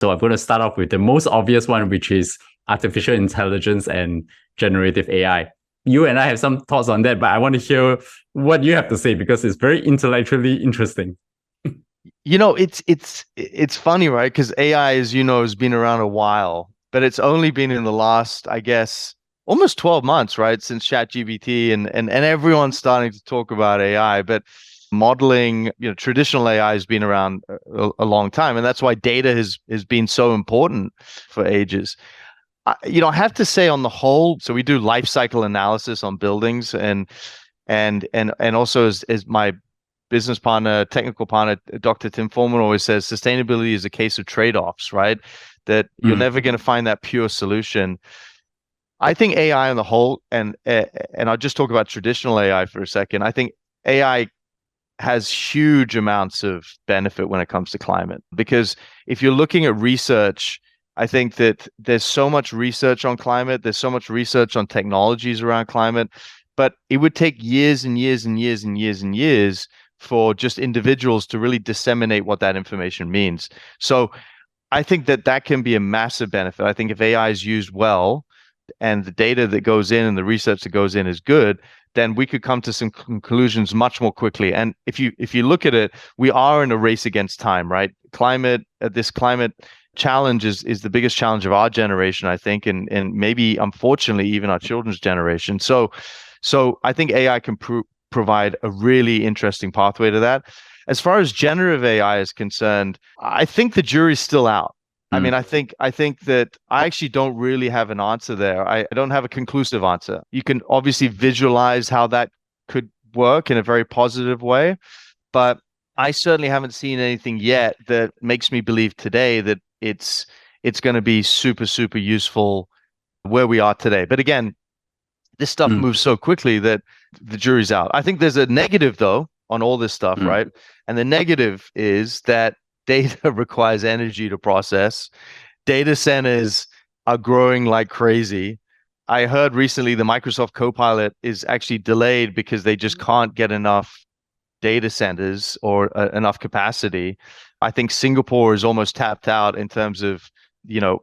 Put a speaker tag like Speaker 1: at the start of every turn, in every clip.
Speaker 1: So I'm going to start off with the most obvious one, which is artificial intelligence and generative AI. You and I have some thoughts on that, but I want to hear what you have to say because it's very intellectually interesting.
Speaker 2: It's funny, right? Because AI, as you know, has been around a while, but it's only been in the last, I guess, almost 12 months, right? Since ChatGPT and everyone's starting to talk about AI, but modeling, traditional AI has been around a long time, and that's why data has been so important for ages. I have to say on the whole, so we do life cycle analysis on buildings and also as my business partner, technical partner, Dr. Tim Foreman always says, sustainability is a case of trade-offs, right? That you're never going to find that pure solution. I think AI on the whole, and I'll just talk about traditional AI for a second. I think AI has huge amounts of benefit when it comes to climate, because if you're looking at research, I think that there's so much research on climate, there's so much research on technologies around climate, but it would take years and years and years and years and years for just individuals to really disseminate what that information means. So I think that can be a massive benefit. I think if AI is used well and the data that goes in and the research that goes in is good, then we could come to some conclusions much more quickly. And if you look at it, we are in a race against time, right? This climate challenge is the biggest challenge of our generation, I think, and maybe unfortunately even our children's generation. So I think AI can provide a really interesting pathway to that. As far as generative AI is concerned, I think the jury's still out. I mean, I think that I actually don't really have an answer there. I don't have a conclusive answer. You can obviously visualize how that could work in a very positive way, but I certainly haven't seen anything yet that makes me believe today that it's going to be super, super useful where we are today. But again, this stuff moves so quickly that the jury's out. I think there's a negative though on all this stuff, right? And the negative is that data requires energy to process. Data centers are growing like crazy. I heard recently the Microsoft Copilot is actually delayed because they just can't get enough data centers or enough capacity. I think Singapore is almost tapped out in terms of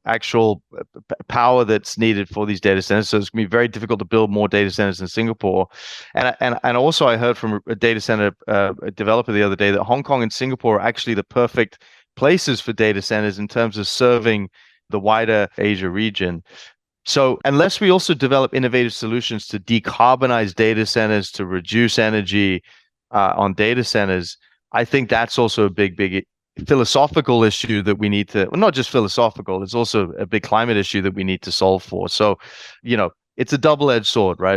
Speaker 2: actual power that's needed for these data centers. So it's going to be very difficult to build more data centers in Singapore. And also I heard from a data center developer the other day that Hong Kong and Singapore are actually the perfect places for data centers in terms of serving the wider Asia region. So unless we also develop innovative solutions to decarbonize data centers, to reduce energy on data centers, I think that's also a big philosophical issue that we need to, well, not just philosophical, it's also a big climate issue that we need to solve for. So, it's a double-edged sword, right?